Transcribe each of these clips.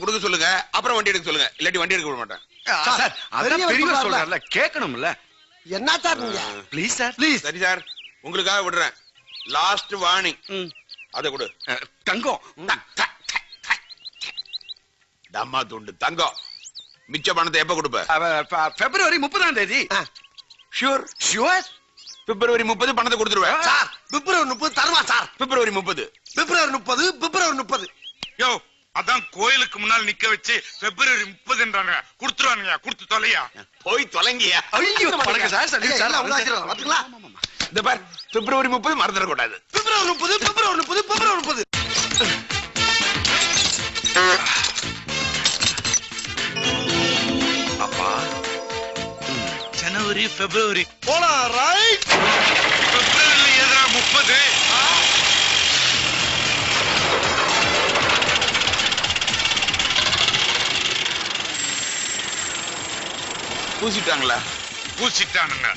கொடுக்க சொல்லுங்க, அப்புறம் வண்டி எடுக்க சொல்லுங்க. இல்லாட்டி வண்டி எடுக்க விட மாட்டேன். சார் அதெல்லாம் பெரியவர் சொல்றாருல, கேட்கணும்ல. என்ன சார் நீங்க? Please sir, please. சரி சார், உங்களுக்காக விடுறேன். Last warning. அத கொடு. தங்கம். தம்மா துண்டு தங்கம். மிச்ச பணத்தை எப்ப கொடுப்ப? பிப்ரவரி 30ஆம் தேதி. ஷூர்? ஷூர். பிப்ரவரி 30 பணத்தை கொடுத்துருவேன் சார். பிப்ரவரி 30 தருவா சார். பிப்ரவரி 30. பிப்ரவரி 30, பிப்ரவரி 30. யோ, அதான் கோயிலுக்கு முன்னால் நிக்க வச்சு பிப்ரவரி 30ன்றாங்க. குடுத்துறானுங்க, குடுத்து தொலையா. போய் தொலைங்கயா. ஐயோ வணக்கம் சார். சரி சார், வந்துங்களா? இந்த பார், பிப்ரவரி 30 மறந்துட கூடாது. பிப்ரவரி 30, பிப்ரவரி 30, பிப்ரவரி 30. அப்பா, ஜனவரி பிப்ரவரி போலாம். ரைட். பிப்ரவரி ஏதா 30. பூசிட்டாங்களா? பூசிட்டானுங்க.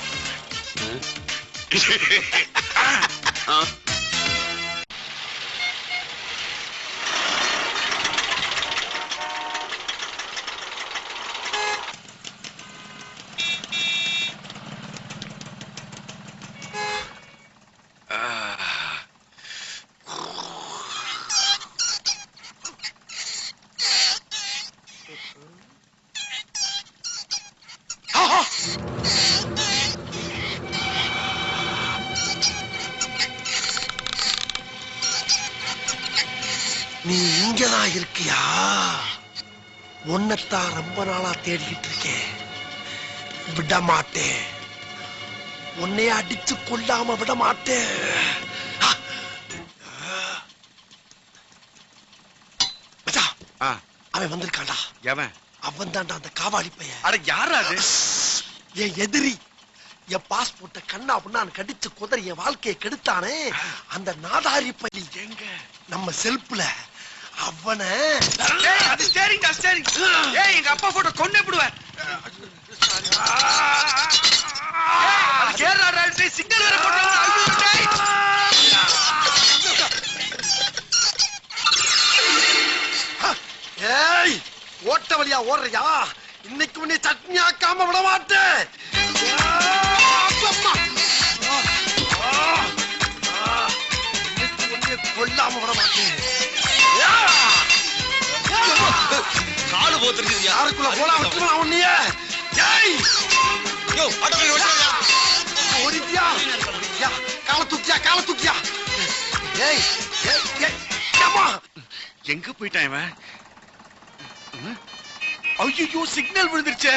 நீ இங்கதான் இருக்கியா? உன்னைத்தான் ரொம்ப நாளா தேடிக்கிட்டு இருக்கேன். விட மாட்டேன். உன்னைய அடிச்சு கொல்லாம விட மாட்டேன். அவன் வந்திருக்காண்டா. எவன்? அவன் தான்டா அந்த காவாலி பையன். அட யாரா அது? என் எதிரி. என் பாஸ்போர்ட்ட கண்ணா அப்படின்னு கடிச்சு குதறி என் வாழ்க்கையை கெடுத்தானே அந்த நாதாரி பள்ளி எங்க நம்ம செல்ஃப்ல. அவனை அது ஸ்டேரிங் தான், ஸ்டேரிங். ஏய், எங்க அப்பா போட்டோ கொன்னே போடுவேன். அது கேரளா ராயில்வே சிக்னல் வேற போடுறாங்க. ஐயோ டேய். ஏய், ஓட்ட வழியா ஓடுறியா? இன்னைக்கு உன்னை சட்னி ஆக்காம விட மாட்டேன். கொல்லாம விட மாட்டேன். காலு போத்துருக்கு. யாருக்குள்ள போலாம் வச்சுக்கலாம் உன்னைய. ஏய், யோ, ஆட்டோல ஓடுறாங்க. ஓடிட்டியா? கால தூக்கியா, கால தூக்கியா. ஏய், ஏய், ஏய், அம்மா. எங்க போயிட்டான் இவன்? ஐயோ, சிக்னல் விழுந்துருச்சே.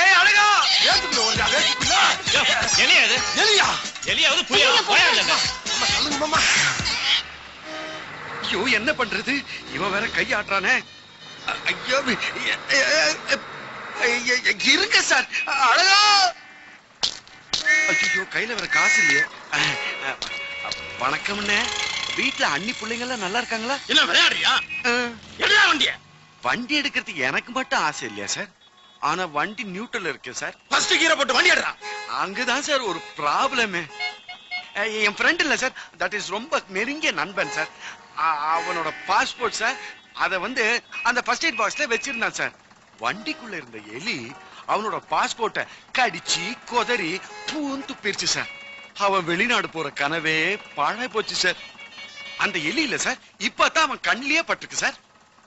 ஏய் அழகா, வேட்டுக்குள்ள ஓடுறியா? வேட்டுக்குள்ள. எலியா இது? எலியா? எலியாவது புலியா? போயா இல்ல. அம்மா சொல்லுங்க மாமா. ஐயோ, என்ன பண்றது? இவன் வேற கை ஆட்டுறானே. ஐயோ, இருங்க சார். அழகா. ஐயோ, கையில வேற காசு இல்லையே. வணக்கம்ண்ணே. வீட்டுல அண்ணி பிள்ளைங்க எல்லாம் நல்லா இருக்காங்களா? என்ன விளையாடுறியா? எலியா வண்டிய? வண்டி எடுக்கிறதுக்கு எனக்கு மட்டும் ஆசை இல்லையா சார்? ஆனா வண்டி நியூட்ரல் இருக்கு சார். ஃபர்ஸ்ட் கீரை போட்டு வண்டி எடுறா. அங்கதான் சார் ஒரு ப்ராப்ளமே. என் ஃப்ரெண்ட் இல்ல சார், தட் இஸ் ரொம்ப நெருங்கிய நண்பன் சார். அவனோட பாஸ்போர்ட் சார், அத அந்த ஃபர்ஸ்ட் எய்ட் பாக்ஸ்ல வச்சிருந்தான் சார். வண்டிக்குள்ள இருந்த எலி அவனோட பாஸ்போர்ட்டை கடிச்சு கொதறி பூந்து பிரிச்சு சார். அவன் வெளிநாடு போற கனவே பாழாய் போச்சு சார். அந்த எலி இல்ல சார், இப்பதான் அவன் கண்ணிலேயே பட்டிருக்கு சார்.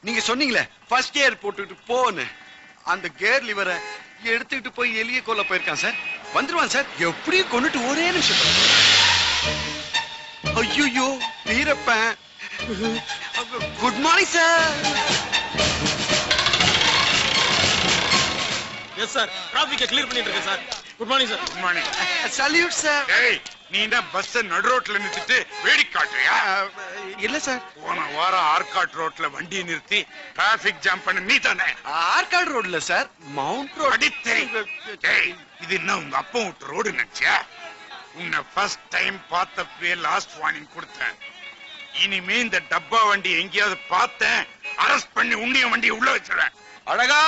நீங்க சொன்னீங்களே ஃபர்ஸ்ட் கியர் போட்டுட்டு போன்னு, அந்த கேர் லிவரை எடுத்துக்கிட்டு போய் எலியை கொல்ல போயிருக்கான் சார். வந்துருவான் சார், எப்படியும் கொண்டுட்டு ஒரே நிமிஷம். ஐயோ Veerappan. Good morning sir. Yes sir, டிராபிக்கை கிளியர் பண்ணிட்டு இருக்கேன் sir. Good morning sir. Good morning. Salute sir. ஏய், நீ என்ன பஸ் நடு ரோட்ல நிறுத்திட்டு வேடிக்கை காட்டுறியா? இல்ல சார், போன வாரம் ஆர்காட் ரோட்ல வண்டியை நிறுத்தி டிராபிக் ஜாம் பண்ண நீ தானே? ஆர்காட் ரோட்ல சார், மவுண்ட் ரோட். அடித்தேன். ஏய், இது என்ன உங்க அப்பா விட்டு ரோடு நினைச்சியா? உன்னை ஃபர்ஸ்ட் டைம் பார்த்தப்பே லாஸ்ட் வார்னிங் கொடுத்தேன். இனிமே இந்த டப்பா வண்டி எங்கேயாவது பார்த்தேன், அரெஸ்ட் பண்ணி உன்னிய வண்டியை உள்ள வச்சிருவேன். அழகா.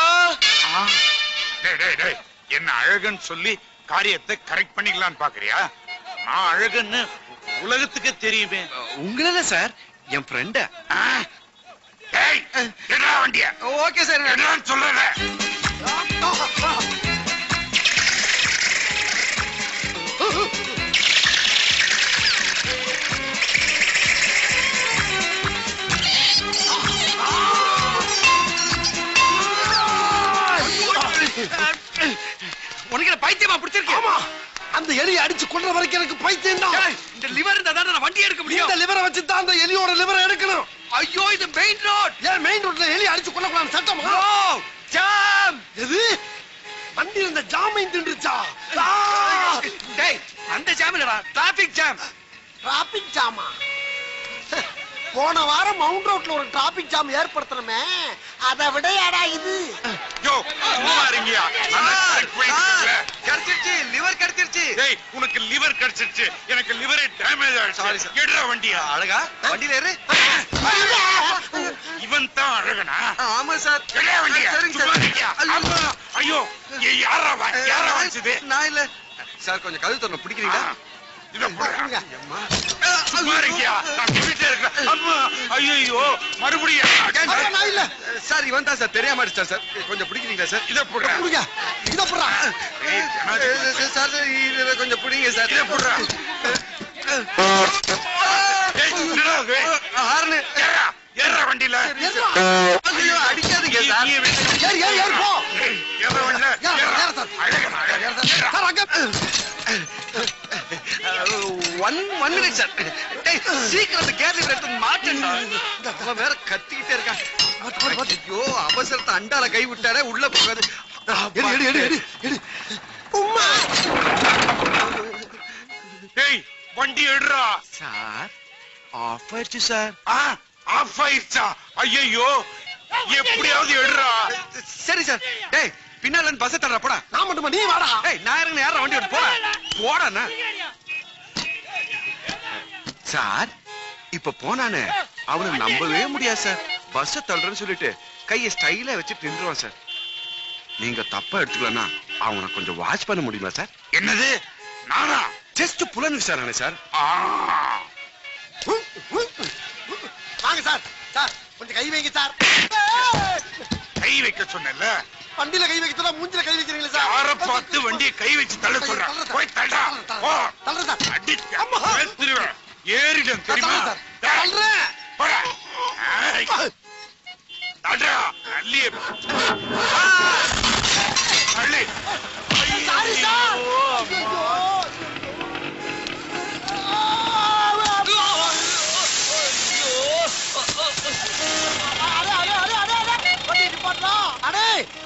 என்ன அழகுன்னு சொல்லி காரியத்தை கரெக்ட் பண்ணிக்கலான்னு பாக்குறியா? நான் அழகுன்னு உலகத்துக்கு தெரியுமே. உங்கள சார், என் ஃப்ரெண்ட. ஏய் எடுறா வண்டிய ஓகே சார் எடுறான்னு சொல்றல உனக்கு பைத்தியமா பிடிச்சிருக்கு ஆமா அந்த எலியை அடிச்சு கொல்ற வரைக்கும் எனக்கு பைத்தியம் தான். இந்த லிவர் இருந்தா தான் நான் வண்டி எடுக்க முடியும் இந்த லிவரை வச்சு தான் அந்த எலியோட லிவரை எடுக்கணும். ஐயோ இது மெயின் ரோட் ஏன் மெயின் ரோட்ல எலி அடிச்சு கொல்லக்கூடாது சட்டமா? ஜாம் எது வண்டி இந்த ஜாமைன் தின்றுச்சா? டேய் அந்த ஜாம் இல்லடா டிராபிக் ஜாம் டிராபிக் ஜாமா? போன வாரம் மவுண்ட் ரோட்ல ஒரு டிராபிக் ஜாம் ஏற்படுத்தணுமே, அதை விடையாடா இது? யோ சும்மா இருங்கயா நல்லா கரெக்ட் பண்ணிட்டீங்களே. கிடைச்சிருச்சு லிவர் கிடைச்சிருச்சு டேய் உனக்கு லிவர் கிடைச்சிருச்சு எனக்கு லிவரே டேமேஜ் ஆயிடுச்சு. Sorry, sir. எடுறா வண்டியா அழகா வண்டியில ஏறு இவன் தான் அழகனா ஆமா சார் எடுறா வண்டியா சரிங்க சும்மா சார் இருக்கியா? அம்மா, ஐயோ யாரா வச்சது நான் இல்ல சார் கொஞ்சம் கதவு திறந்து பிடிக்கிறீங்களா இத போடுங்க சும்மா இருக்கியா நான் சொல்லிட்டே இருக்கேன் அம்மா ஐயோ மறுபடியும் நான் இல்ல. சார் இவன் தான் சார் தெரியாம அடிச்சார் சார் கொஞ்சம் பிடிக்கிறீங்களா சார் இத போடுறா புடிங்க. இத புறா. சார் இதை கொஞ்சம் பிடிங்க சார் இத போடுறா ஏய் என்னடா இது? ஹார்னு ஏறா வண்டியில ஐயோ அடிக்காதீங்க சார் ஏறு ஏறு ஏறு போ. ஏறா வண்டியில ஏறு சார். அழகனா சார் அங்க ஒன் மினிட் சார் டேய் சீக்கிரம் அந்த கேர் லிவர் எடுத்து மாட்டேன்டா அவன் வேற கத்திக்கிட்டே இருக்கான் ஐயோ அவசரத்தை அண்டால கை விட்டாரே உள்ள போகாது எடு எடு எடு எடு எடு. உம்மா. டேய் வண்டி எடுறா சார் ஆஃப் ஆயிடுச்சு சார் ஆஃப் ஆயிடுச்சா ஐயோ எப்படியாவது எடுறா சரி சார் டேய் பின்னால இருந்து பஸ் தர்றா போடா நான் மட்டுமா நீ வாடா. டேய் நான் இறங்க யாரா வண்டி ஓட்டு போடா போடாண்ணா சார் இப்ப போனானே அவனை நம்பவே முடியாது சார் பஸ் தள்ளுறேன்னு சொல்லிட்டு கையை ஸ்டைலா வச்சு நின்றுவான் சார் நீங்க தப்பா எடுத்துக்கலன்னா அவனை கொஞ்சம் வாட்ச் பண்ண முடியுமா சார் என்னது நானா ஜஸ்ட் புலன் விசாரணை சார் வாங்க சார். சார் கொஞ்சம் கை வைங்க சார். கை வைக்க சொன்னல வண்டியில கை வைக்க சொன்னா மூஞ்சில கை வைக்கிறீங்களா சார்? யார பார்த்து வண்டியை கை வச்சு தள்ள சொல்றேன் போய் தள்ளா போ தள்ளுறேன் சார். அடி அம்மா. ஏத்துருவேன் ஏறிடும் தெரியுமா தள்ளுறேன் சார். தள்ளுறேன். போடா ஏய், தள்ளுடா தள்ளி தள்ளி சாரி சார்.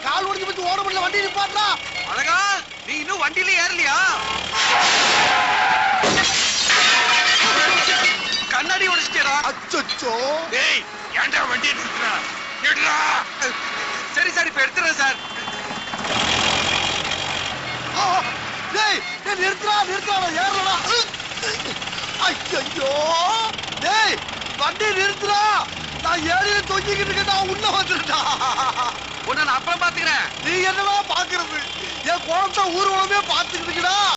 கால் ஒடிஞ்சு போச்சு ஓட முடியல வண்டி நிப்பாட்றா. அழகா நீ இன்னும் வண்டியில ஏறலையா கண்ணாடி உடைச்சிட்டா அச்சச்சோ. டேய் ஏன்டா வண்டியை நிறுத்துற எடுடா சரி சார் இப்ப எடுத்துறேன் சார் டேய் டேய் நிறுத்துடா நிறுத்துடா ஏறலடா. ஐயோ டேய் வண்டி நிறுத்துடா. நான் ஏறில தொங்கிக்கிட்டு இருக்கேன் உள்ள வந்துட்டா. உன்னை நான் அப்புறம் பாத்துக்கிறேன் நீ என்னவா பாக்குறது? என் குழந்தை ஊர்வலமே பாத்துக்கிட்டு இருக்கா.